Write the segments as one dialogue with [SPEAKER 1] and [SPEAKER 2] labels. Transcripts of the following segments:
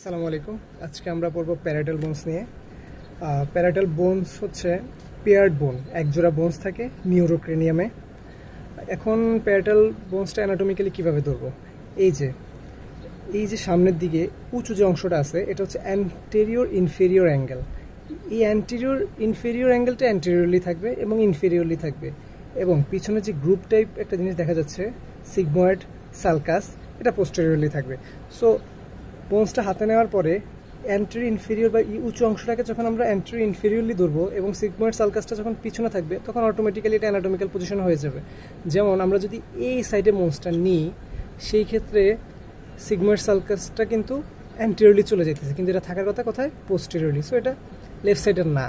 [SPEAKER 1] আসসালামু আলাইকুম। আজকে আমরা পড়ব প্যারাটাল বোনস নিয়ে। প্যারাটাল বোনস হচ্ছে পেয়ার্ড বোন, একজোড়া বোনস থাকে নিউরোক্রেনিয়ামে। এখন প্যারাটাল বোনসটা অ্যানাটমিক্যালি কীভাবে ধরবো? এই যে সামনের দিকে উঁচু যে অংশটা আছে এটা হচ্ছে অ্যান্টেরিয়র ইনফেরিয়র অ্যাঙ্গেল। এই অ্যান্টেরিয়র ইনফেরিয়র অ্যাঙ্গেলটা অ্যান্টেরিয়রলি থাকবে এবং ইনফেরিয়রলি থাকবে, এবং পিছনে যে গ্রুপ টাইপ একটা জিনিস দেখা যাচ্ছে সিগময়েড সালকাস, এটা পোস্টেরিয়রলি থাকবে। সো বোনসটা হাতে নেওয়ার পরে অ্যান্টেরিয়র ইনফেরিয়র বা উঁচু অংশটাকে যখন আমরা অ্যান্টেরিয়র ইনফেরিয়রলি ধরবো এবং সিগময়েড সালকাসটা যখন পিছনে থাকবে তখন অটোমেটিক্যালি এটা অ্যানাটমিক্যাল পজিশন হয়ে যাবে। যেমন আমরা যদি এই সাইডে বোনসটা নিই, সেই ক্ষেত্রে সিগময়েড সালকাসটা কিন্তু অ্যান্টেরিয়রলি চলে যেতেছে, কিন্তু এটা থাকার কথা কোথায়? পোস্টেরিয়রলি। সো এটা লেফট সাইডের না।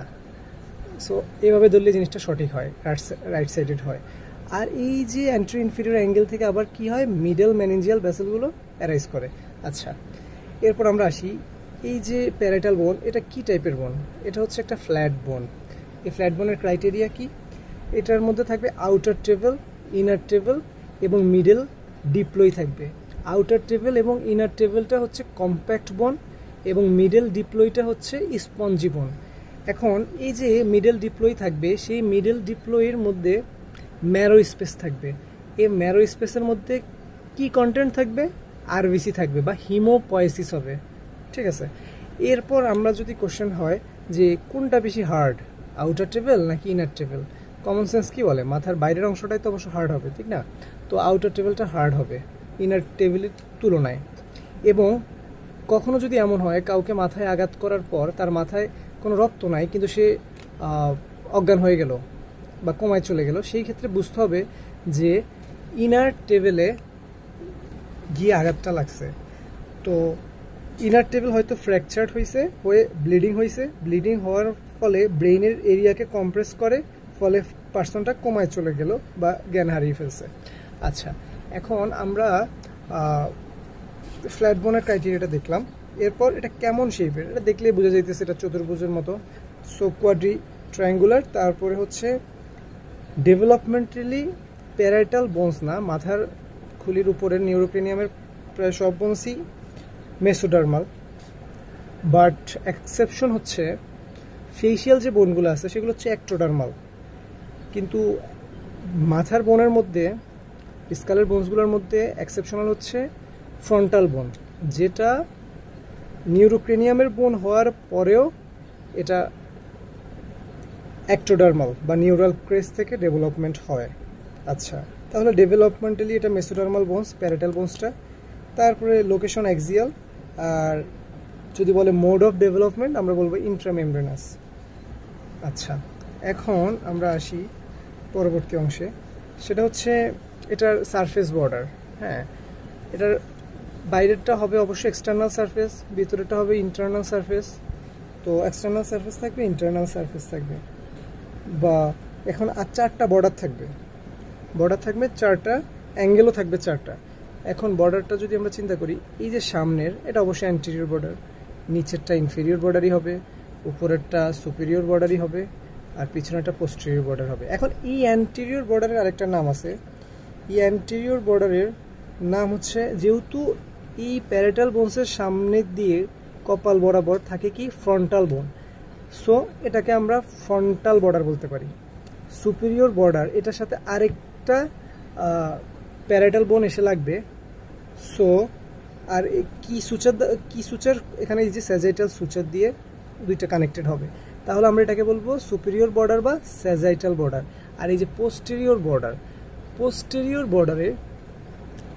[SPEAKER 1] সো এইভাবে ধরলে জিনিসটা সঠিক হয়, রাইট সাইডেড হয়। আর এই যে অ্যান্টেরিয়র ইনফেরিয়র অ্যাঙ্গেল থেকে আবার কি হয়, মিডল ম্যানেঞ্জিয়াল ভেসেলগুলো অ্যারাইজ করে। আচ্ছা, এরপর আমরা আসি, এই যে প্যারাটাল বোন এটা কি টাইপের বোন? এটা হচ্ছে একটা ফ্ল্যাট বোন। এই ফ্ল্যাট বোনের ক্রাইটেরিয়া কি? এটার মধ্যে থাকবে আউটার টেবল, ইনার টেবল এবং মিডল ডিপ্লয় থাকবে। আউটার টেবল এবং ইনার টেবলটা হচ্ছে কম্প্যাক্ট বোন এবং মিডল ডিপ্লয়টা হচ্ছে স্পঞ্জি বোন। এখন এই যে মিডল ডিপ্লয় থাকবে, সেই মিডল ডিপ্লয়ের মধ্যে ম্যারো স্পেস থাকবে। এই ম্যারো স্পেসের মধ্যে কি কন্টেন্ট থাকবে? আরবিসি থাকবে বা হিমোপয়েসিস হবে। ঠিক আছে, এরপর আমরা যদি কোশ্চেন হয় যে কোনটা বেশি হার্ড, আউটার টেবল নাকি ইনার টেবল, কমন সেন্স কি বলে? মাথার বাইরের অংশটাই তো অবশ্য হার্ড হবে, ঠিক না? তো আউটার টেবলটা হার্ড হবে ইনার টেবিলের তুলনায়। এবং কখনো যদি এমন হয় কাউকে মাথায় আঘাত করার পর তার মাথায় কোনো রক্ত নাই, কিন্তু সে অজ্ঞান হয়ে গেল বা কোমায় চলে গেল, সেই ক্ষেত্রে বুঝতে হবে যে ইনার টেবিলে গিয়ে আঘাতটা লাগছে। তো ইনার টেবল হয়তো ফ্র্যাকচার্ড হয়ে ব্লিডিং হয়েছে, ব্লিডিং হওয়ার ফলে ব্রেইনের এরিয়াকে কম্প্রেস করে, ফলে পার্সনটা কোমায় চলে গেল বা জ্ঞান হারিয়ে ফেলছে। আচ্ছা, এখন আমরা ফ্ল্যাট বোনের ক্রাইটেরিয়াটা দেখলাম। এরপর এটা কেমন শেপের, এটা দেখলেই বোঝা যাইতেছে এটা চতুর্ভুজের মতো, সো কোয়াড্রি ট্রায়াঙ্গুলার। তারপরে হচ্ছে ডেভেলপমেন্টালি প্যারাটাল বোনস না, মাথার খুলির উপরের নিউরোক্রেনিয়ামের প্রায় সব বোনসই মেসোডার্মাল, বাট এক্সেপশন হচ্ছে ফেসিয়াল যে বোনগুলো আছে সেগুলো হচ্ছে অ্যাক্টোডার্মাল। কিন্তু মাথার বোনের মধ্যে, স্কালের বোনসগুলোর মধ্যে এক্সেপশনাল হচ্ছে ফ্রন্টাল বোন, যেটা নিউরোক্রেনিয়ামের বোন হওয়ার পরেও এটা অ্যাক্টোডার্মাল বা নিউরাল ক্রেস থেকে ডেভেলপমেন্ট হয়। আচ্ছা, তাহলে ডেভেলপমেন্টালি এটা মেসোডার্মাল বোনস, প্যারাটাল বোনসটা। তারপরে লোকেশন অ্যাক্সিয়াল, আর যদি বলে মোড অফ ডেভেলপমেন্ট আমরা বলবো ইন্ট্রামেমব্রেনাস। আচ্ছা, এখন আমরা আসি পরবর্তী অংশে, সেটা হচ্ছে এটার সারফেস বর্ডার। হ্যাঁ, এটার বাইরেরটা হবে অবশ্যই এক্সটার্নাল সারফেস, ভিতরেরটা হবে ইন্টারনাল সারফেস। তো এক্সটার্নাল সারফেস থাকবে, ইন্টারনাল সারফেস থাকবে, বা এখন আর চারটা বর্ডার থাকবে, চারটা অ্যাঙ্গেলও থাকবে চারটা। এখন বর্ডারটা যদি আমরা চিন্তা করি, এই যে সামনের এটা অবশ্যই অ্যান্টেরিয়র বর্ডার, নিচেরটা ইনফেরিয়র বর্ডারই হবে, উপরেরটা সুপিরিয়র বর্ডারই হবে, আর পিছনেরটা পোস্টেরিয়র বর্ডার হবে। এখন এই অ্যান্টেরিয়র বর্ডারের আরেকটা নাম আছে। এই অ্যান্টেরিয়র বর্ডারের নাম হচ্ছে, যেহেতু এই প্যারাটাল বোনসের সামনের দিয়ে কপাল বরাবর থাকে কি ফ্রন্টাল বোন, সো এটাকে আমরা ফ্রন্টাল বর্ডার বলতে পারি। সুপিরিয়র বর্ডার, এটার সাথে আরেকটা প্যারাটাল বোন এসে লাগবে। সো আর কি সুচার এখানে এই যে স্যাজাইটাল সুচার দিয়ে দুইটা কানেক্টেড হবে, তাহলে আমরা এটাকে বলবো সুপিরিয়র বর্ডার বা স্যাজাইটাল বর্ডার। আর এই যে পোস্টেরিয়র বর্ডারে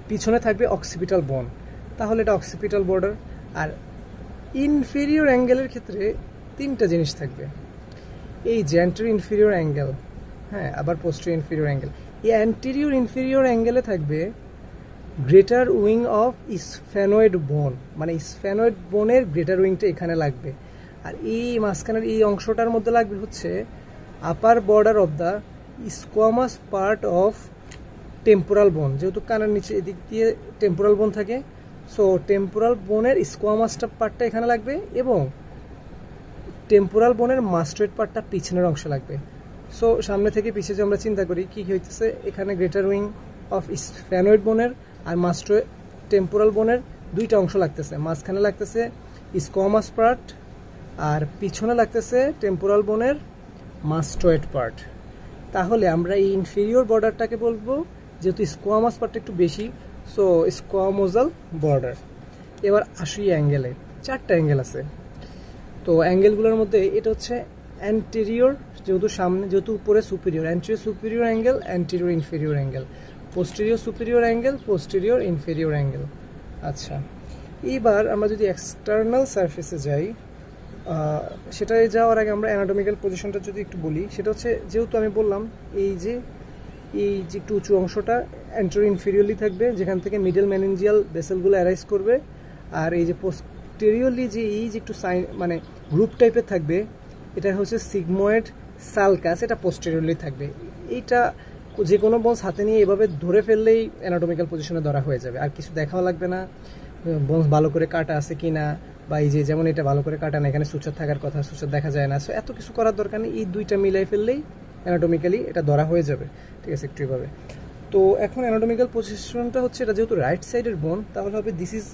[SPEAKER 1] পিছনে থাকবে অক্সিপিটাল বোন, তাহলে এটা অক্সিপিটাল বর্ডার। আর ইনফেরিয়র অ্যাঙ্গেলের ক্ষেত্রে তিনটা জিনিস থাকবে, এই যে অ্যান্টেরিয়র ইনফেরিয়র অ্যাঙ্গেল, হ্যাঁ, আবার পোস্টেরিয়র ইনফেরিয়র অ্যাঙ্গেল। এই অ্যান্টেরিয়র ইনফেরিয়র অ্যাঙ্গেলে থাকবে গ্রেটার উইং অফ স্ফেনয়েড বোন, মানে স্ফেনয়েড বোনের গ্রেটার উইংটা এখানে লাগবে। আর এই মাঝখানের এই অংশটার মধ্যে লাগবে হচ্ছে upper border of the squamous part of temporal বোন, যেহেতু কানের নিচে এদিক দিয়ে টেম্পোরাল বোন থাকে, সো টেম্পোরাল বোনের স্কোয়ামাসটা পার্টটা এখানে লাগবে এবং টেম্পোরাল বোনের মাস্টয়েড পার্টটা পিছনের অংশে লাগবে। সো সামনে থেকে পিছিয়ে যে আমরা চিন্তা করি কি হইতেছে, এখানে গ্রেটার উইং অফ স্ফেনয়েড বোনের আর টেম্পোরাল বোনের দুইটা অংশ লাগতেছে, মাঝখানে লাগতেছে স্কোয়ামাস পার্ট, আর পিছনে লাগতেছে টেম্পোরাল বোনের মাস্টয়েড পার্ট। তাহলে আমরা এই ইনফেরিয়র বর্ডারটাকে বলবো, যেহেতু স্কোয়ামাস পার্টটা একটু বেশি, সো স্কোয়ামোজাল বর্ডার। এবার আসি অ্যাঙ্গেলে, 4টা অ্যাঙ্গেল আছে। তো অ্যাঙ্গেলগুলোর মধ্যে এটা হচ্ছে অ্যান্টেরিয়র, যেহেতু সামনে, যেহেতু উপরে superior, anterior superior angle, anterior inferior angle, posterior superior angle, posterior inferior angle. আচ্ছা, এইবার আমরা যদি এক্সটার্নাল সারফেসে যাই, সেটায় যাওয়ার আগে আমরা অ্যানাটমিক্যাল পজিশনটা যদি একটু বলি, সেটা হচ্ছে, যেহেতু আমি বললাম এই যে একটু উঁচু অংশটা অ্যান্টেরিয়র ইনফেরিয়রলি থাকবে, যেখান থেকে মিডল মেনিনজিয়াল ভেসেলগুলো অ্যারাইজ করবে, আর এই যে পোস্টেরিয়রলি যে একটু সাইন মানে গ্রুপ টাইপের থাকবে, এটা হচ্ছে সিগময়েড সালকাস, এটা পোস্টেরিয়রলি থাকবে। এইটা যে কোনো বোনস হাতে নিয়ে এভাবে ধরে ফেললেই অ্যানাটমিক্যাল পজিশনে ধরা হয়ে যাবে, আর কিছু দেখাও লাগবে না বোনস ভালো করে কাটা আছে কিনা, বা এই যে যেমন এটা ভালো করে কাটা না, এখানে সুচার থাকার কথা, সুচার দেখা যায় না, সো এত কিছু করার দরকার নেই, এই দুইটা মিলাই ফেললেই অ্যানাটমিক্যালি এটা ধরা হয়ে যাবে, ঠিক আছে, একটু এভাবে। তো এখন অ্যানাটমিক্যাল পজিশনটা হচ্ছে, এটা যেহেতু রাইট সাইডের বোন, তাহলে হবে this is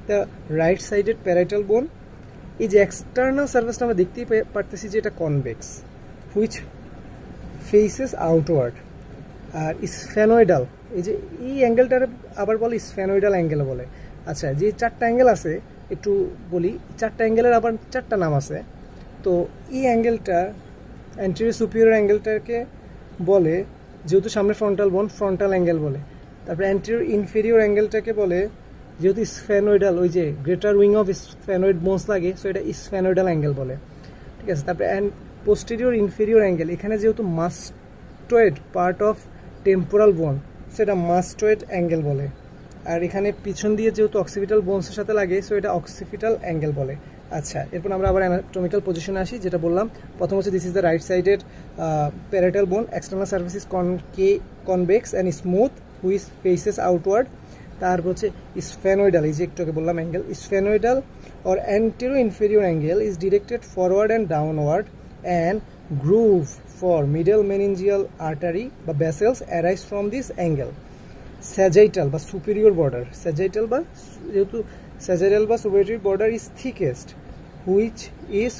[SPEAKER 1] the right sided parietal বোন। এই যে এক্সটার্নাল সারফেসটা আমরা দেখতেই পারতেছি যে এটা কনভেক্স, হুইচ ফেসেস আউটওয়ার্ড। আর স্ফেনয়েডাল, এই যে এই অ্যাঙ্গেলটার আবার বলে স্ফেনয়েডাল অ্যাঙ্গেল বলে। আচ্ছা, যে 4টা অ্যাঙ্গেল আছে একটু বলি, 4টা অ্যাঙ্গেলের আবার 4টা নাম আছে। তো এই অ্যাঙ্গেলটা অ্যান্টেরিয়র সুপিরিয়র অ্যাঙ্গেলটাকে বলে, যেহেতু সামনে ফ্রন্টাল বোন, ফ্রন্টাল অ্যাঙ্গেল বলে। তারপরে অ্যান্টেরিয়র ইনফেরিয়র অ্যাঙ্গেলটাকে বলে, যেহেতু স্ফেনয়েডাল, ওই যে greater wing of sphenoid bones লাগে, সো এটা স্ফেনয়েডাল অ্যাঙ্গেল বলে, ঠিক আছে। তারপরে পোস্টেরিয়র ইনফেরিয়র অ্যাঙ্গেল, এখানে যেহেতু মাস্টয়েড পার্ট অফ টেম্পোরাল বোন, সেটা মাস্টয়েড অ্যাঙ্গেল বলে। আর এখানে পিছন দিয়ে যেহেতু অক্সিপিটাল বোনসের সাথে লাগে, সো এটা অক্সিপিটাল অ্যাঙ্গেল বলে। আচ্ছা, এরপর আমরা আবার অ্যানাটমিক্যাল পজিশনে আসি, যেটা বললাম প্রথম হচ্ছে this is the right sided parietal bone, external surface is convex and smooth which faces outward. তারপর হচ্ছে স্ফেনয়েডাল, এই যে একটু আগে বললাম angle, sphenoidal or anterior inferior angle is directed forward and downward, and groove for middle meningeal artery বা vessels arise from this angle. Sagittal বা superior border, sagittal বা যেহেতু স্যাজাইটাল বা superior border is thickest which is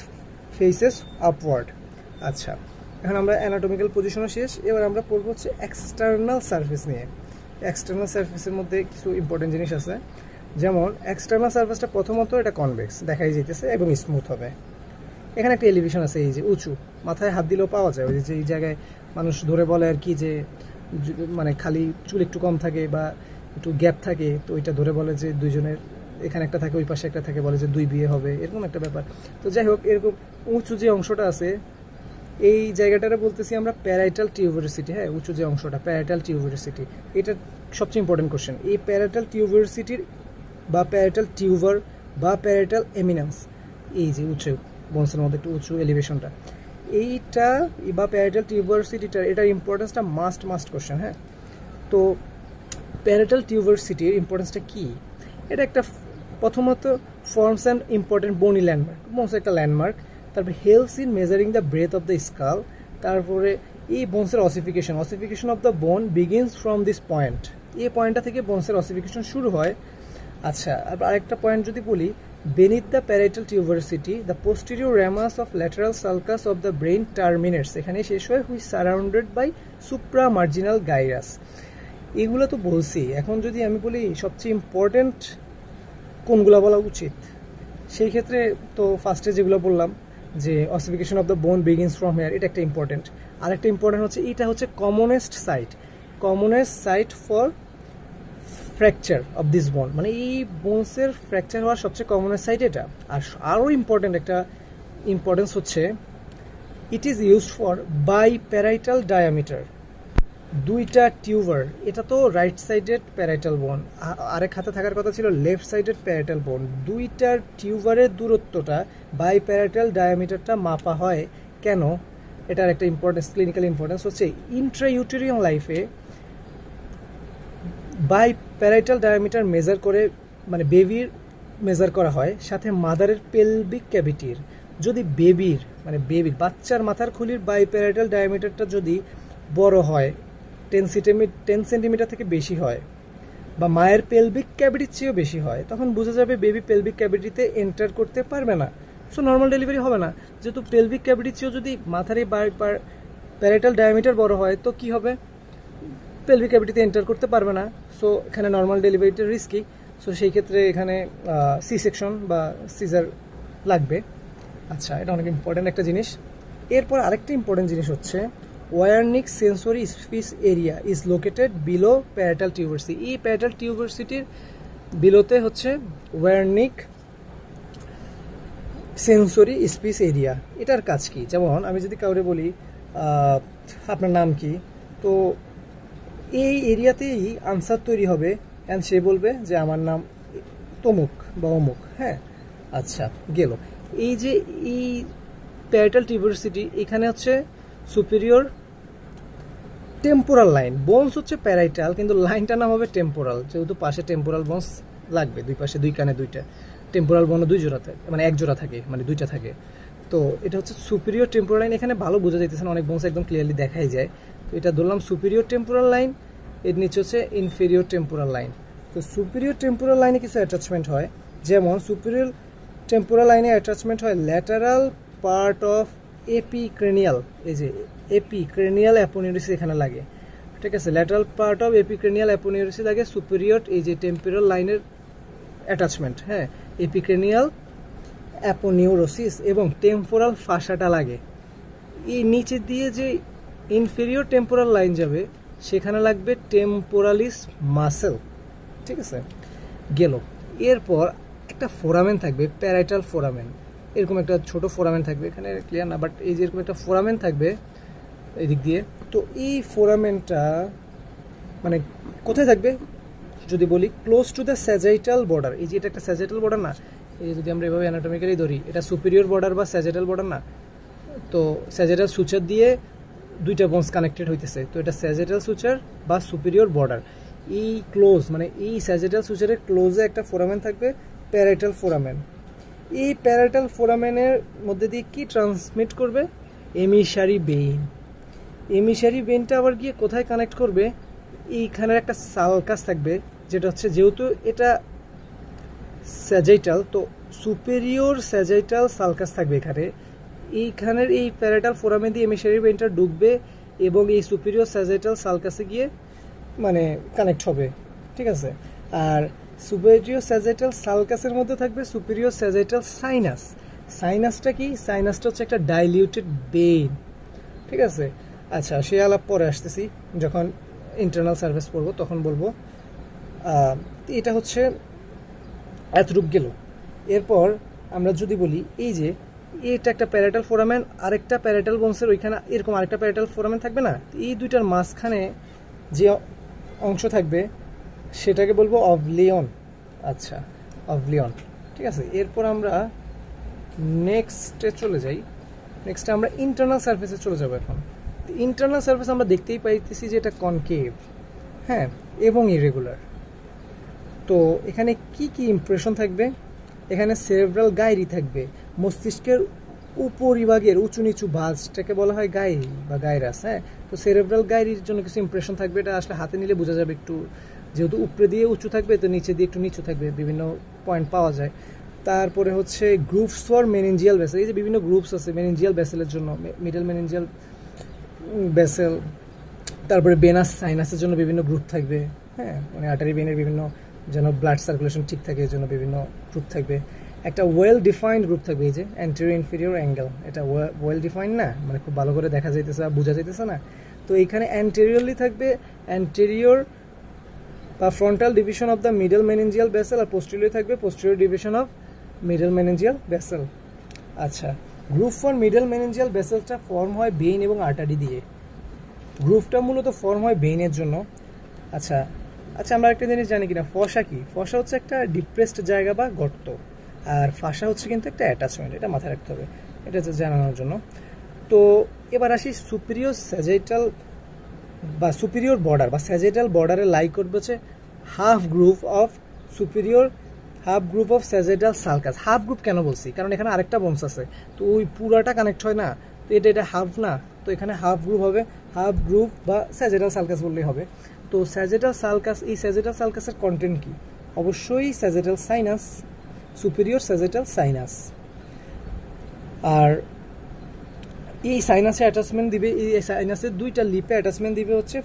[SPEAKER 1] faces upward. আচ্ছা, এখন আমরা anatomical পজিশনও শেষ, এবার আমরা পড়বো হচ্ছে এক্সটার্নাল সারফেস নিয়ে। এক্সটার্নাল সারফেসের মধ্যে কিছু ইম্পর্টেন্ট জিনিস আছে, যেমন এক্সটার্নাল সারফেসটা প্রথমত এটা কনভেক্স দেখাই যেতেছে এবং স্মুথ হবে। এখানে একটা এলিভেশন আছে, এই যে উঁচু, মাথায় হাত দিলেও পাওয়া যায়, ওই যে এই জায়গায় মানুষ ধরে বলে আর কি, যে মানে খালি চুল একটু কম থাকে বা একটু গ্যাপ থাকে, তো ওইটা ধরে বলে যে দুইজনের এখানে একটা থাকে, ওই পাশে একটা থাকে, বলে যে 2 বিয়ে হবে, এরকম একটা ব্যাপার। তো যাই হোক, এরকম উঁচু যে অংশটা আছে, এই জায়গাটারে বলতেছি আমরা প্যারাইটাল টিউবারসিটি। হ্যাঁ, উঁচু যে অংশটা প্যারাইটাল টিউবারসিটি, এটা সবচেয়ে ইম্পর্টেন্ট কোশ্চেন। এই প্যারাইটাল টিউবারসিটির বা প্যারাইটাল টিউবার বা প্যারাইটাল এমিনেন্স, এই যে উঁচু বোনসের মধ্যে একটু উঁচু এলিভেশনটা, এইটা বা প্যারাইটাল টিউবারসিটিটার, এটার ইম্পর্টেন্সটা মাস্ট কোশ্চেন। হ্যাঁ, তো প্যারাইটাল টিউবারসিটির ইম্পর্টেন্সটা কি? এটা একটা প্রথমত forms and important bony landmark, bones একটা ল্যান্ডমার্ক। তারপরে helps in measuring the breadth of the skull. তারপরে এই বোনসের ossification of the bone begins from this point, এই পয়েন্টটা থেকে বোনসের অসিফিকেশন শুরু হয়। আচ্ছা, আরেকটা পয়েন্ট যদি বলি, beneath the parietal tuberosity the posterior ramus of lateral sulcus of the brain terminates, এখানে শেষ হয়, which surrounded by supramarginal gyrus। এগুলো তো বলছি, এখন যদি আমি বলি সবচেয়ে ইম্পর্টেন্ট কোনগুলো বলা উচিত, সেই ক্ষেত্রে তো ফার্স্টে যেগুলো বললাম যে ossification of the bone begins from here, এটা একটা ইম্পর্টেন্ট। আরেকটা ইম্পর্টেন্ট হচ্ছে, এটা হচ্ছে commonest site for fracture of this bone, মানে এই বোনসের ফ্র্যাকচার হওয়ার সবচেয়ে কমনেস্ট সাইট এটা। আর আরও ইম্পর্টেন্ট একটা ইম্পর্টেন্স হচ্ছে, it is used for biparietal diameter, দুইটা টিউবার। এটা তো রাইট সাইডেড প্যারাইটাল বোন, আরেক হাতে থাকার কথা ছিল লেফট সাইডেড প্যারাইটাল বোন, দুইটার টিউবারের দূরত্বটা বাইপ্যারাইটাল ডায়ামিটারটা মাপা হয় কেন? এটার একটা ইম্পর্টেন্স, ক্লিনিক্যাল ইম্পর্টেন্স হচ্ছে, ইন্ট্রাইউটেরিয়ান লাইফে বাইপ্যারাইটাল ডায়ামিটার মেজার করে, মানে বেবির মেজার করা হয়, সাথে মাদারের পেলভিক ক্যাভিটির। যদি বেবির মানে বাচ্চার মাথার খুলির বাইপ্যারাইটাল ডায়ামিটারটা যদি বড় হয়, 10 সেন্টিমিটার থেকে বেশি হয়, বা মায়ের পেলভিক ক্যাভিটির চেয়েও বেশি হয়, তখন বোঝা যাবে বেবি পেলভিক ক্যাভিটিতে এন্টার করতে পারবে না, সো নর্মাল ডেলিভারি হবে না। যেহেতু পেলভিক ক্যাভিটির চেয়েও যদি মাথার এই প্যারাইটাল ডায়ামিটার বড় হয়, তো কি হবে, পেলভিক ক্যাভিটিতে এন্টার করতে পারবে না, সো এখানে নর্মাল ডেলিভারিটা রিস্কি। সো সেই ক্ষেত্রে এখানে সি সেকশন বা সিজার লাগবে। আচ্ছা, এটা অনেক ইম্পর্টেন্ট একটা জিনিস। এরপর আরেকটা ইম্পর্টেন্ট জিনিস হচ্ছে Wernicke sensory speech area is located below parietal tuberosity. এই প্যারাটাল টিউবারসিটির বিলোতে হচ্ছে ওয়ার্নিক সেন্সরি স্পিস এরিয়া। এটার কাজ কি? যেমন আমি যদি কাউরে বলি আপনার নাম কি, তো এই এরিয়াতেই আনসার তৈরি হবে, অ্যান্ড সে বলবে যে আমার নাম তমুক বা অমুক। হ্যাঁ, আচ্ছা গেল। এই যে এই প্যারাটাল টিউবারসিটি, এখানে হচ্ছে সুপিরিয়র টেম্পোরাল লাইন, বোনস হচ্ছে প্যারাইটাল, কিন্তু লাইনটার নাম হবে টেম্পোরাল, যেহেতু পাশে টেম্পোরাল বোনস লাগবে, দুই পাশে দুই কানে দুইটা টেম্পোরাল বোনও দুই জোড়া থাকে, মানে এক জোড়া থাকে, মানে দুইটা থাকে। তো এটা হচ্ছে সুপিরিয়র টেম্পোরাল লাইন। এখানে ভালো বোঝা যাইতেছে না, অনেক বোনস একদম ক্লিয়ারলি দেখাই যায়। তো এটা ধরলাম সুপিরিয়র টেম্পোরাল লাইন, এর নিচে হচ্ছে ইনফেরিয়র টেম্পোরাল লাইন। তো সুপিরিয়র টেম্পোরাল লাইনে কিছু অ্যাটাচমেন্ট হয়, যেমন সুপিরিয়র টেম্পোরাল লাইনে অ্যাটাচমেন্ট হয় ল্যাটারাল পার্ট অফ এপিক্রেনিয়াল, এই যে এপিক্রেনিয়াল অ্যাপোনিউরিসিস এখানে লাগে, ঠিক আছে, ল্যাটারাল পার্ট অফ এপিক্রেনিয়াল অ্যাপোনিউরিসিস লাগে সুপিরিয়র এই যে টেম্পোরাল লাইনের অ্যাটাচমেন্ট। হ্যাঁ, এপিক্রেনিয়াল অ্যাপোনিউরোসিস এবং টেম্পোরাল ফাসাটা লাগে। এই নিচে দিয়ে যে ইনফেরিয়র টেম্পোরাল লাইন যাবে সেখানে লাগবে টেম্পোরালিস মাসেল, ঠিক আছে, গেল। এরপর একটা ফোরামেন থাকবে, প্যারাইটাল ফোরামেন, এরকম একটা ছোট ফোরামেন থাকবে, এখানে ক্লিয়ার না, বাট এই যে এরকম একটা ফোরামেন থাকবে এদিক দিয়ে। তো এই ফোরামেনটা মানে কোথায় থাকবে যদি বলি, close to the sagittal border. এই যে এটা একটা স্যাজাইটাল বর্ডার না, এই যদি আমরা এভাবে অ্যানাটমিক্যালি ধরি, এটা সুপিরিয়র বর্ডার বা স্যাজাইটাল বর্ডার না, তো স্যাজাইটাল সুচার দিয়ে দুইটা বোনস কানেক্টেড হইতেছে, তো এটা স্যাজাইটাল সুচার বা সুপিরিয়র বর্ডার। এই ক্লোজ মানে এই স্যাজাইটাল সুচারের ক্লোজে একটা ফোরামেন থাকবে, প্যারাইটাল ফোরামেন। এই প্যারাইটাল ফোরামেনের মধ্যে দিয়ে কি ট্রান্সমিট করবে, এমিসারি বেইন। এমিসারি বেইনটা আবার গিয়ে কোথায় কানেক্ট করবে, এইখানের একটা সালকাস থাকবে, যেটা হচ্ছে যেহেতু এটা স্যাজাইটাল, তো সুপেরিয়র স্যাজাইটাল সালকাস থাকবে এখানে। এইখানের এই প্যারাইটাল ফোরামে দিয়ে এমিসারি বেইনটা ঢুকবে এবং এই সুপেরিয়র স্যাজাইটাল সালকাসে গিয়ে মানে কানেক্ট হবে, ঠিক আছে। আর সুপেরিয়র স্যাজাইটাল সালকাসের মধ্যে থাকবে সুপেরিয়র স্যাজাইটাল সাইনাস। সাইনাসটা কি? সাইনাসটা হচ্ছে একটা ডাইলিউটেড বেইন, ঠিক আছে। আচ্ছা, সে আলাপ পরে আসতেছি, যখন ইন্টারনাল সার্ভিস পড়বো তখন বলবো। এটা হচ্ছে এতটুক গেল। এরপর আমরা যদি বলি এই যে এটা একটা প্যারাইটাল ফোরামেন, আরেকটা প্যারাইটাল বোনসের ওইখানে এরকম আরেকটা প্যারাইটাল ফোরামেন থাকবে না, এই দুইটার মাঝখানে যে অংশ থাকবে সেটাকে বলবো অবলিয়ন। আচ্ছা, অবলিয়ন, ঠিক আছে। এরপর আমরা নেক্সটে চলে যাই, নেক্সটে আমরা ইন্টারনাল সার্ফেসে চলে যাবো। এখন ইন্টারনাল সার্ফেস আমরা দেখতেই পাইতেছি যে এটা কনকেভ, হ্যাঁ, এবং ইরেগুলার। তো এখানে কি কি ইমপ্রেশন থাকবে, এখানে সেরেব্রাল গাইরি থাকবে, মস্তিষ্কের উপরিভাগের উঁচু নিচু ভাঁজটাকে বলা হয় গাইরি বা গাইরাস। হ্যাঁ, তো সেরেব্রাল গাইরির জন্য কিছু ইমপ্রেশন থাকবে, এটা আসলে হাতে নিলে বোঝা যাবে, একটু যেহেতু উপরে দিয়ে উঁচু থাকবে তো নিচে দিয়ে একটু নিচু থাকবে, বিভিন্ন পয়েন্ট পাওয়া যায়। তারপরে হচ্ছে গ্রুপস ফর মেনিনজিয়াল ভেসেল, এই যে বিভিন্ন গ্রুপস আছে মেনিনজিয়াল ভেসেলের জন্য, মিডল মেনিনজিয়াল ভেসেল। তারপরে বেনাস সাইনাসের জন্য বিভিন্ন গ্রুপ থাকবে, হ্যাঁ, মানে আর্টারি ভেইনের বিভিন্ন যেন ব্লাড সার্কুলেশন ঠিক থাকে এর জন্য বিভিন্ন গ্রুপ থাকবে। একটা ওয়েল ডিফাইন্ড গ্রুপ থাকবে, এই যে অ্যান্টেরিয়র ইনফেরিয়র অ্যাঙ্গেল, এটা ওয়েল ডিফাইন্ড না, মানে খুব ভালো করে দেখা যাইতেছে বা বোঝা যাইতেছে না। তো এইখানে অ্যান্টেরিয়রলি থাকবে অ্যান্টেরিয়র বা frontal division of the middle meningeal vessel, আর পোস্টেরিয়র থাকবে posterior division of middle meningeal vessel. আচ্ছা, গ্রুপ ফর মিডল মেনিনজিয়াল ভেসেলটা ফর্ম হয় ভেইন এবং আর্টারি দিয়ে, গ্রুপটা মূলত ফর্ম হয় ভেইনের জন্য। আচ্ছা আচ্ছা, আমরা একটা জিনিস জানি কিনা, ফসা কি? ফসা হচ্ছে একটা ডিপ্রেসড জায়গা বা গর্ত, আর ফাঁসা হচ্ছে কিন্তু একটা অ্যাটাচমেন্ট, এটা মাথায় রাখতে হবে, এটা হচ্ছে জানানোর জন্য। তো এবার আসি সুপিরিয়র স্যাজাইটাল বা সুপিরিয়র বর্ডার বা স্যাজাইটাল বর্ডারে লাই করবে হচ্ছে half group of superior, half group of sagittal sulcus. Half group কেন বলছি? কারণ এখানে আরেকটা বোনস আছে, তো ওই পুরাটা কানেক্ট হয় না, তো এটা হাফ না, তো এখানে হাফ গ্রুপ হবে, হাফ গ্রুপ বা স্যাজাইটাল সালকাস বললেই হবে। তো স্যাজেটাল সালকাস, এই স্যাজেটাল সালকাসের কন্টেন্ট কি? অবশ্যই স্যাজেটাল সাইনাস, সুপিরিয়র স্যাজেটাল সাইনাস। আর এই সাইনাসে অ্যাটাচমেন্ট দিবে, এই সাইনাসের দুইটা লিপে অ্যাটাচমেন্ট দিবে হচ্ছে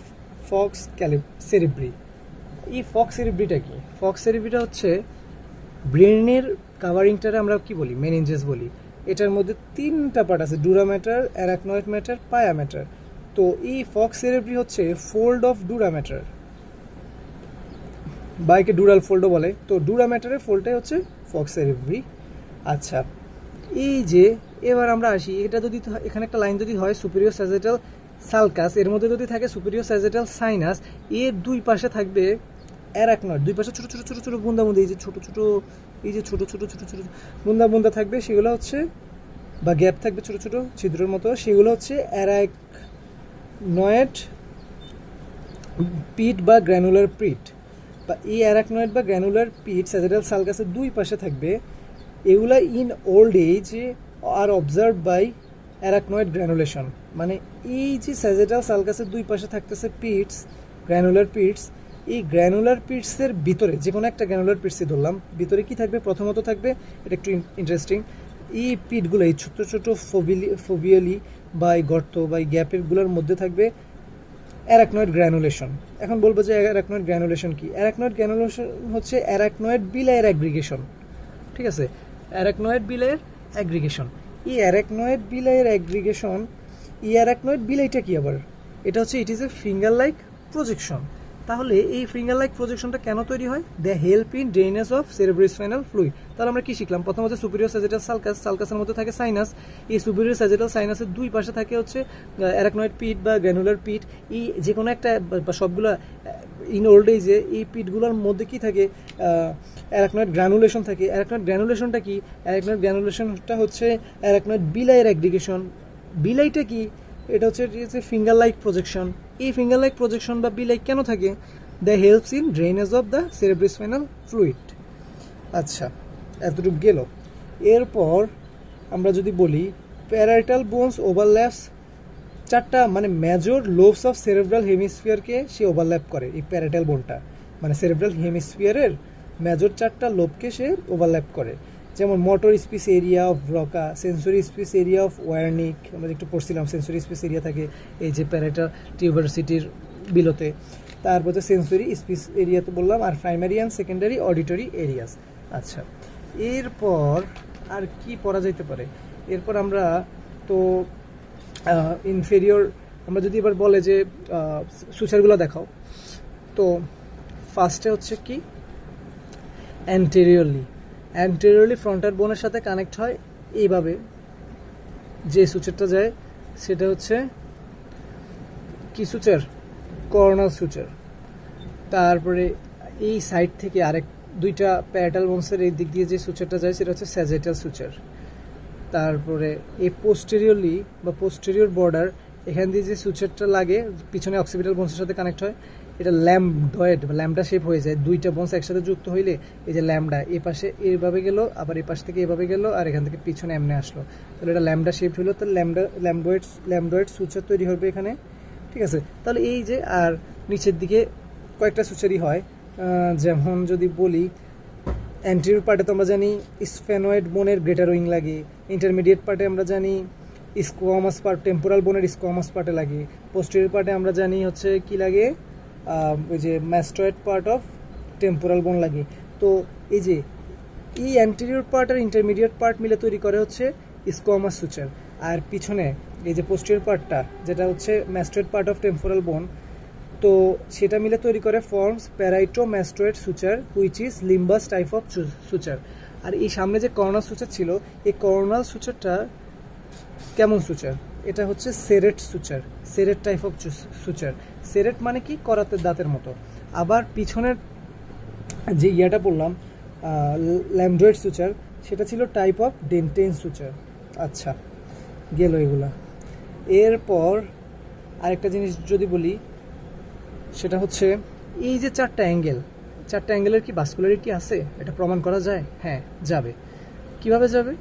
[SPEAKER 1] ফক্স সেরিব্রি। এই ফক্স সেরিব্রিটা কি? ফক্স সেরিব্রিটা হচ্ছে ব্রেনের কাভারিংটারে আমরা কি বলি? মেনিনজেস বলি। এটার মধ্যে তিনটা পার্ট আছে, ডুরা ম্যাটার, অ্যারাকনয়েড ম্যাটার, পায়া ম্যাটার। তো এই ফক্স সেরিব্রি হচ্ছে ফোল্ড অফ ডুরা ম্যাটার, বা একে ডুরাল ফোল্ডও বলে। তো ডুরা ম্যাটারের ফোল্ডটাই হচ্ছে ফক্স সেরিব্রি। আচ্ছা, এই যে এবার আমরা আসি, এটা যদি এখানে একটা লাইন যদি হয় সুপিরিয়র স্যাজেটাল সালকাস, এর মধ্যে যদি থাকে সুপিরিয়র স্যাজেটাল সাইনাস, এর দুই পাশে থাকবে অ্যারাকনয়েড, দুই পাশে ছোট ছোট ছোট ছোট বুন্দা বুন্দা, এই যে ছোট ছোট, এই যে ছোট ছোট ছোট ছোট বুন্দা বুন্দা থাকবে, সেগুলো হচ্ছে, বা গ্যাপ থাকবে ছোট ছোট ছিদ্রের মতো, সেগুলো হচ্ছে অ্যারাকনয়েড পিট বা গ্র্যানুলার পিট। বা এই অ্যারাকনয়েড বা গ্র্যানুলার পিট স্যাজেটাল সালকাসের দুই পাশে থাকবে। এগুলা in old age are observe by arachnoid granulation. মানে এই যে স্যাজেটাল সালকাসের দুই পাশে থাকতেছে পিটস, গ্র্যানুলার পিটস, এই গ্র্যানুলার পিটসের ভিতরে, যে কোনো একটা গ্র্যানুলার পিটসই ধরলাম, ভিতরে কি থাকবে? প্রথমত থাকবে, এটা একটু ইন্টারেস্টিং, এই পিটগুলো, এই ছোট ছোট ফোভিয়ালি বা এই গর্ত বা এই গ্যাপেরগুলোর মধ্যে থাকবে অ্যারাকনয়েড গ্র্যানুলেশন। এখন বলবো যে অ্যারাকনয়েড গ্র্যানুলেশন কি? অ্যারাকনয়েড গ্র্যানুলেশন হচ্ছে অ্যারাকনয়েড বিলাইয়ের অ্যাগ্রিগেশন। ঠিক আছে, অ্যারাকনয়েড বিলাইয়ের অ্যাগ্রিগেশন। এই অ্যারাকনয়েড বিলাইয়ের অ্যাগ্রিগেশন, এই অ্যারাকনয়েড বিলাইটা কি আবার? এটা হচ্ছে it is a finger like projection. তাহলে এই ফিঙ্গার লাইক প্রজেকশনটা কেন তৈরি হয়? They help in drainage of cerebrospinal fluid. তাহলে আমরা কি শিখলাম? প্রথম হচ্ছে সুপিরিয়র স্যাজেটাল সালকাস, সালকাসের মধ্যে থাকে সাইনাস, এই সুপিরিয়র স্যাজেটাল সাইনাসের দুই পাশে থাকে হচ্ছে অ্যারাকনয়েড পিট বা গ্র্যানুলার পিট। এই যে কোনো একটা বা সবগুলো ইন ওল্ড এজে এই পিটগুলোর মধ্যে কি থাকে? অ্যারাকনয়েড গ্র্যানুলেশন থাকে। অ্যারাকনয়েড গ্র্যানুলেশনটা কি? অ্যারাকনয়েড গ্র্যানুলেশনটা হচ্ছে অ্যারাকনয়েড বিলাইয়ের অ্যাগ্রিগেশন। বিলাইটা কি? এটা হচ্ছে ফিঙ্গার লাইক প্রজেকশন। এই ফিঙ্গার লাইক প্রজেকশন বা বিলাই কেন থাকে? The helps in drainage of the cerebrospinal fluid. আচ্ছা, এতটুকু গেল। এরপর আমরা যদি বলি প্যারাইটাল বোনস ওভারল্যাপস, চারটা মানে মেজর লোবস অফ সেরেব্রাল হেমিস্ফিয়ারকে সে ওভারল্যাপ করে। এই প্যারাইটাল বোনটা মানে সেরেব্রাল হেমিস্ফিয়ারের মেজর চারটা লোবকে সে ওভারল্যাপ করে। যেমন motor speech area of Broca, sensory speech area of Wernicke, আমরা একটু পড়ছিলাম সেন্সরি স্পিস এরিয়া থাকে এই যে প্যারাইটাল টিউবারসিটির বিলোতে। তারপর হচ্ছে সেন্সরি স্পিস এরিয়া তো বললাম, আর primary and secondary auditory areas. আচ্ছা, এরপর আর কি পড়া যাইতে পারে? এরপর আমরা তো ইনফেরিয়র, আমরা যদি এবার বলে যে সুচারগুলো দেখাও, তো ফার্স্টে হচ্ছে কি? অ্যান্টেরিয়রলি ফ্রন্টাল বোনের সাথে কানেক্ট হয় এইভাবে, যে সুচারটা যায় সেটা হচ্ছে কি সুচার? Coronal suture. তারপরে এই সাইড থেকে আরেক দুইটা প্যারাটাল বোনসের এই দিক দিয়ে যে সুচারটা যায় সেটা হচ্ছে স্যাজেটাল সুচার। তারপরে এই পোস্টেরিয়রলি বা পোস্টেরিয়র বর্ডার, এখান দিয়ে যে সুচারটা লাগে পিছনে অক্সিপিটাল বোনসের সাথে কানেক্ট হয়, এটা ল্যামডয়েড বা ল্যামডা শেপ হয়ে যায়। দুইটা বোনস একসাথে যুক্ত হইলে এই যে ল্যামডা, এই পাশে এইভাবে গেল, আবার এই পাশ থেকে এভাবে গেল, আর এখান থেকে পিছনে এমনি আসলো, তাহলে এটা ল্যামডা শেপ হইলো। তো ল্যামডয়েড সুচার তৈরি হবে এখানে। ঠিক আছে, তাহলে এই যে, আর নিচের দিকে কয়েকটা সুচারই হয়। যেমন যদি বলি অ্যান্টেরিয়র পার্টে তো আমরা জানি স্ফেনয়েড বোনের গ্রেটার উইং লাগে, ইন্টারমিডিয়েট পার্টে আমরা জানি স্কোয়ামাস পার্ট, টেম্পোরাল বোনের স্কোয়ামাস পার্টে লাগে, পোস্টেরিয়র পার্টে আমরা জানি হচ্ছে কি লাগে, ওই যে ম্যাস্টয়েড পার্ট অফ টেম্পোরাল বোন লাগে। তো এই যে এই অ্যান্টেরিয়র পার্ট আর ইন্টারমিডিয়েট পার্ট মিলে তৈরি করে হচ্ছে স্কোয়ামাস সুচার। আর পিছনে এই যে পোস্টেরিয়র পার্টটা, যেটা হচ্ছে ম্যাস্টয়েড পার্ট অফ টেম্পোরাল বোন, তো সেটা মিলে তৈরি করে forms parietomastoid suture which is limbus type of suture. আর এই সামনে যে করোনাল সুচার ছিল, এই করোনাল সুচারটা কেমন সুচার? এটা হচ্ছে সেরেট সুচার, সেরেট টাইপ অফ সুচার। সেরেট মানে কি? করাতের দাঁতের মতো। আবার পিছনের যে ইয়াটা বললাম ল্যামডয়েড সুচার, সেটা ছিল টাইপ অফ ডেন্টেন সুচার। আচ্ছা, গেল এগুলা। এরপর আরেকটা জিনিস যদি বলি, সেটা হচ্ছে এই যে চারটা অ্যাঙ্গেলের কি ভাস্কুলারিটি আছে? এটা প্রমাণ করা যায়? হ্যাঁ, যাবে। কিভাবে যাবে?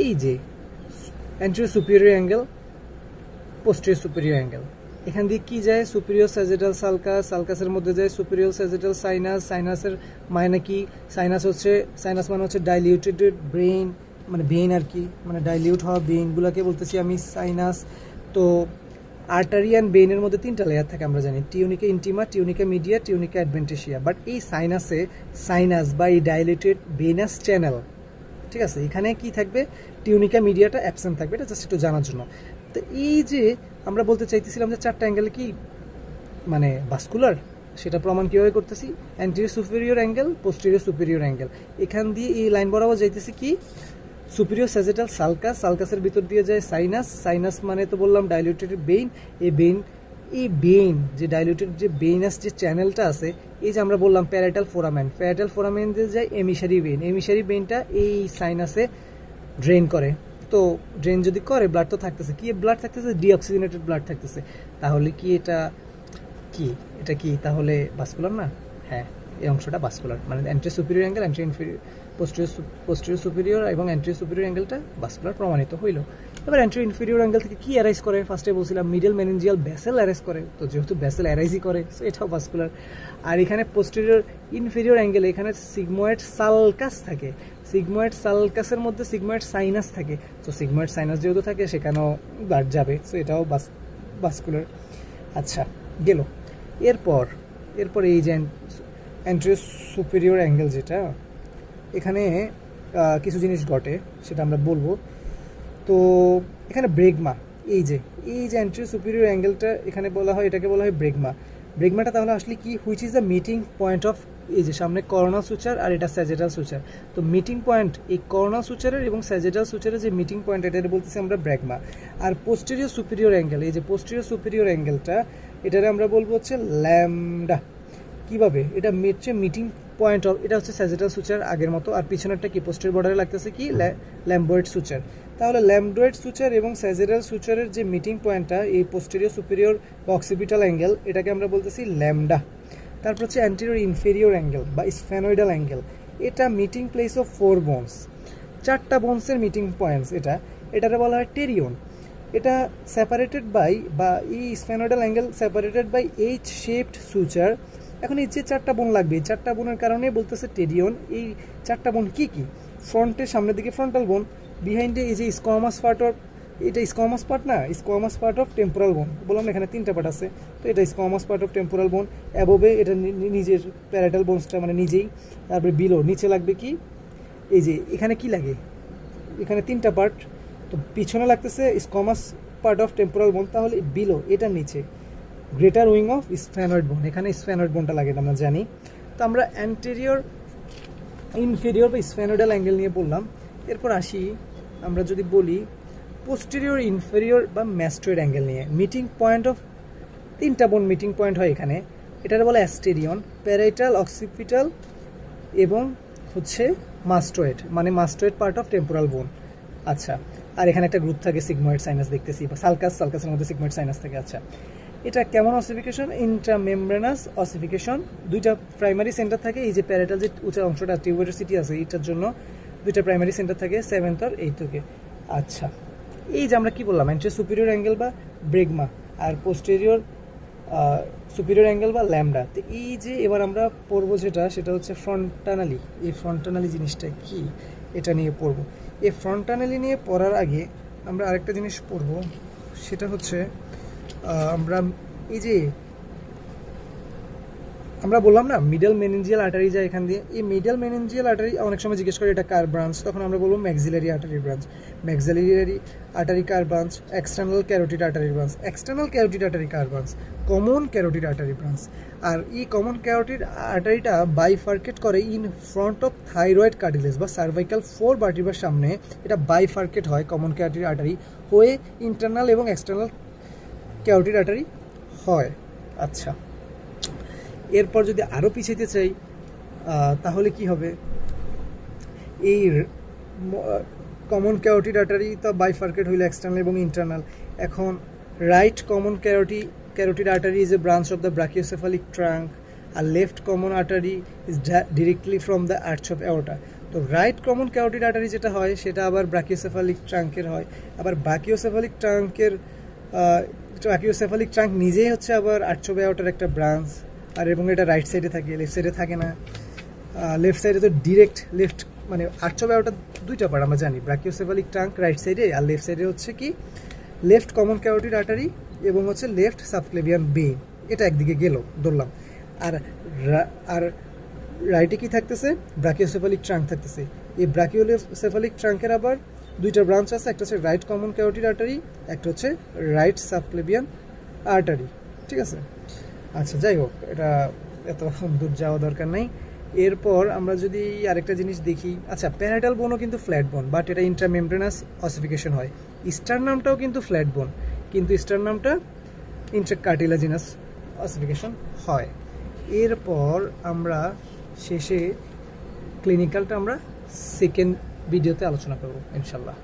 [SPEAKER 1] এই যে anterior superior angle, posterior superior angle, এখান দিয়ে কি যায়, সুপিরিয়র স্যাজিটাল সালকাস, সালকাসের মধ্যে যায় সুপিরিয়র স্যাজিটাল সাইনাস। সাইনাসের মানে কি, সাইনাস মানে হচ্ছে ডাইলিউটেড ব্রেইন, মানে ভেইন আর কি, মানে ডাইলিউট হওয়া ভেইনগুলোকে বলতেছি আমি সাইনাস। তো আর্টারি অ্যান্ড ভেইনের মধ্যে 3টা লেয়ার থাকে আমরা জানি, tunica intima, tunica media, tunica adventitia. But এই সাইনাস বা এই ডাইলেটেড ভেনাস চ্যানেল, ঠিক আছে, এখানে কি থাকবে, টিউনিকা মিডিয়াটা অ্যাবসেন্ট থাকবে, এটা জাস্ট একটু জানার জন্য। তো এই যে আমরা বলতে চাইতেছিলাম যে 4টা অ্যাঙ্গেল কি মানে ভাস্কুলার, সেটা প্রমাণ কীভাবে করতেছি, anterior superior angle, posterior superior angle. এখান দিয়ে এই লাইন বরাবর যাইতেছি কি সুপিরিয়র স্যাজিটাল সালকাস, সালকাসের ভিতর দিয়ে যায় সাইনাস, সাইনাস মানে তো বললাম ডাইলিউটেড বেইন। এই বেইন যে ডাইলিউটেড যে বেইনাস যে চ্যানেলটা আছে, এই যে আমরা বললাম প্যারাটাল ফোরামেন দিয়ে যায় এমিসারি বেইন, এমিসারি বেইনটা এই সাইনাসে ড্রেন করে। তো ড্রেন যদি করে, ব্লাড তো থাকতেছে, কি ব্লাড থাকতেছে, ডিঅক্সিজেনেটেড ব্লাড থাকতেছে, তাহলে কি এটা কি তাহলে ভাস্কুলার না? হ্যাঁ, এই অংশটা ভাস্কুলার, মানে anterior superior angle, anterior inferior, posterior superior এবং অ্যান্টেরিয়র সুপিরিয়র অ্যাঙ্গেলটা ভাস্কুলার প্রমাণিত হইল। এবার অ্যান্টেরিয়র ইনফেরিয়র অ্যাঙ্গেল থেকে কি অ্যারাইজ করে, ফার্স্টে বলছিলাম মিডল মেনিনজিয়াল ব্যাসেল অ্যারাইজ করে, তো যেহেতু ব্যাসেল অ্যারাইজই করে সো এটাও ভাস্কুলার। আর এখানে পোস্টেরিয়র ইনফেরিয়র অ্যাঙ্গেল, এখানে সিগময়েড সালকাস থাকে, সিগময়েড সালকাসের মধ্যে সিগময়েড সাইনাস থাকে, তো সিগময়েড সাইনাস যেহেতু থাকে সেখানেও ব্লাড যাবে, সো এটাও ভাস্কুলার। আচ্ছা গেল। এরপর এই যে অ্যান্টেরিয়র সুপিরিয়র অ্যাঙ্গেল, যেটা এখানে কিছু জিনিস ঘটে সেটা আমরা বলবো। তো এখানে ব্রেগমা, এই যে অ্যান্টেরিয়র সুপিরিয়র অ্যাঙ্গেলটা এখানে বলা হয়, এটাকে বলা হয় ব্রেগমাটা তাহলে আসলে কি, which is the meeting point of, এই যে সামনে করোনাল সুচার আর এটা স্যাজিটাল সুচার, তো মিটিং পয়েন্ট এই করোনাল সুচারের এবং স্যাজিটাল সুচারের যে মিটিং পয়েন্ট, এটা বলতেছি আমরা ব্রেগমা। আর পোস্টেরিয়র সুপিরিয়র অ্যাঙ্গেল, এই যে পোস্টেরিয়র সুপিরিয়র অ্যাঙ্গেলটা, এটারে আমরা বলবো হচ্ছে ল্যামডা। কিভাবে, এটা হচ্ছে মিটিং পয়েন্ট অফ, এটা হচ্ছে স্যাজিটাল সুচার আগের মতো, আর পিছনেরটা কি পোস্টেরিয়র বর্ডারে লাগতেছে কি ল্যাম্বয়েড সুচার। তাহলে ল্যাম্বয়েড সুচার এবং স্যাজিটাল সুচারের যে মিটিং পয়েন্টটা, এই পোস্টেরিয়র সুপিরিয়র বা অক্সিপিটাল অ্যাঙ্গেল, এটাকে আমরা বলতেছি ল্যামডা। তারপর হচ্ছে অ্যান্টেরিয়র ইনফেরিয়র অ্যাঙ্গেল বা স্ফেনয়েডাল অ্যাঙ্গেল, এটা মিটিং প্লেস অফ 4 বোনস, 4টা বোনসের মিটিং পয়েন্টস, এটারে বলা হয় টেরিয়ন। এটা সেপারেটেড বাই, বা এই sphenoidal angle separated by H shaped suture. এখন এই যে 4টা বোন লাগবে, এই 4টা বোনের কারণে বলতেছে টেরিয়ন। এই 4টা বোন কি কি, ফ্রন্টের সামনের দিকে ফ্রন্টাল বোন, বিহাইন্ডে এই যে স্কোয়ামাস পার্ট অফ, এটা স্কোয়ামাস পার্ট না, স্কোয়ামাস পার্ট অফ টেম্পোরাল বোন, বললাম এখানে 3টা পার্ট আছে, তো এটা স্কোয়ামাস পার্ট অফ টেম্পোরাল বোন। অ্যাবোভে এটা নিজের প্যারাটাল বোনসটা মানে নিজেই, তারপরে বিলো নিচে লাগবে কি, এই যে এখানে কি লাগে, এখানে 3টা পার্ট, তো পিছনে লাগতেছে স্কোয়ামাস পার্ট অফ টেম্পোরাল বোন, তাহলে বিলো এটার নিচে গ্রেটার উইং অফ স্ফেনয়েড বোন, এখানে স্ফেনয়েড বোনটা লাগে আমরা জানি। তো আমরা অ্যান্টেরিয়র ইনফেরিয়র বা স্ফেনয়েডাল অ্যাঙ্গেল নিয়ে বললাম। এরপর আসি আমরা যদি বলি পোস্টেরিয়র ইনফেরিয়র বা ম্যাস্টয়েড অ্যাঙ্গেল নিয়ে। মিটিং পয়েন্ট অফ 3টা বোন মিটিং পয়েন্ট হয় এখানে, এটার বলে অ্যাস্টেরিয়ন, প্যারাইটাল, অক্সিপিটাল এবং হচ্ছে মাস্টয়েড, মানে মাস্টয়েড পার্ট অফ টেম্পোরাল বোন। আচ্ছা, আর এখানে একটা গ্রুপ থাকে সিগময়েড সাইনাস দেখতেছি, বা সালকাসের মধ্যে সিগময়েড সাইনাস থাকে। আচ্ছা, এটা কেমন অসিফিকেশন, ইন্ট্রামেমব্রেনাস অসিফিকেশন, 2টা প্রাইমারি সেন্টার থাকে, এই যে প্যারাটাল যে উঁচা অংশটা টিউবারসিটি আছে, এটার জন্য 2টা প্রাইমারি সেন্টার থাকে, 7th আর 8th। আচ্ছা, এই যে আমরা কি বললাম, অ্যান্টেরিয়র সুপিরিয়র অ্যাঙ্গেল বা ব্রেগমা, আর পোস্টেরিয়র সুপিরিয়র অ্যাঙ্গেল বা ল্যামডা। তো এই যে এবার আমরা পড়বো সেটা হচ্ছে ফ্রন্টানালি। এই ফ্রন্টানালি জিনিসটা কি, এটা নিয়ে পড়বো। এই ফ্রন্টানালি নিয়ে পড়ার আগে আমরা আরেকটা জিনিস পড়বো, সেটা হচ্ছে আমরা এই যে আমরা বললাম না মিডল মেনিনজিয়াল আর্টারি যায় এখান দিয়ে, এই মিডল মেনিনজিয়াল আর্টারি অনেক সময় জিজ্ঞেস করে এটা কার ব্রাঞ্চ, তখন আমরা বলবো maxillary artery branch, maxillary artery কার branch, external carotid artery branch, external carotid artery কার branch, common carotid artery branch. আর এই কমন ক্যারোটিড আর্টারিটা বাইফার্কেট করে in front of thyroid cartilage বা সার্ভাইকাল 4 ভার্টিব্রার সামনে, এটা বাইফার্কেট হয় কমন ক্যারোটিড আর্টারি হয়ে ইন্টারনাল এবং এক্সটার্নাল ক্যারোটিড আর্টারি হয়। আচ্ছা, এরপর যদি আরও পিছাইতে চাই তাহলে কি হবে, এই কমন ক্যারোটিড আর্টারি তো বাইফার্কেট হইলে এক্সটার্নাল এবং ইন্টারনাল। এখন right common carotid artery is a branch of the brachiocephalic trunk, আর left common artery is directly from the arch of aorta. তো রাইট কমন ক্যারোটিড আর্টারি যেটা হয় সেটা আবার ব্রাকিওসেফালিক ট্রাঙ্কের হয়, আবার ব্রাকিওসেফালিক ট্রাঙ্কের ব্রাকিওসেফালিক ট্রাঙ্ক নিজেই হচ্ছে আবার আর্চোব অ্যাওর্টার একটা ব্রাঞ্চ, আর এবং এটা রাইট সাইডে থাকে, লেফট সাইডে থাকে না। লেফট সাইডে তো ডিরেক্ট লেফট, মানে আর্চোব অ্যাওর্টার দুইটা পার্ট আমরা জানি, ব্রাকিওসেফালিক ট্রাঙ্ক রাইট সাইডে, আর লেফট সাইডে হচ্ছে কি লেফট কমন ক্যারোটিড আর্টারি এবং হচ্ছে লেফট সাবক্লেভিয়ান বেইন, এটা একদিকে গেল ধরলাম। আর রাইটে কি থাকতেছে, ব্রাকিওসেফালিক ট্রাঙ্ক থাকতেছে। এই ব্রাকিওসেফালিক ট্রাঙ্কের আবার দুইটা ব্রাঞ্চ আছে, একটা হচ্ছে রাইট কমন ক্যারোটিড আর্টারি, একটা হচ্ছে রাইট সাবক্লেভিয়ান আর্টারি, ঠিক আছে। আচ্ছা যাই হোক, এটা এত দূর যাওয়া দরকার নাই। এরপর আমরা যদি আরেকটা জিনিস দেখি, আচ্ছা প্যারাটাল বোনও কিন্তু ফ্ল্যাট বোন, বাট এটা ইন্ট্রামেমব্রেনাস অসিফিকেশন হয়। স্টারনামটাও কিন্তু ফ্ল্যাট বোন, কিন্তু স্টারনামটা ইন্ট্রাকার্টিলাজিনাস অসিফিকেশন হয়। এরপর আমরা শেষে ক্লিনিক্যালটা আমরা সেকেন্ড ভিডিওতে আলোচনা করব ইনশাল্লাহ।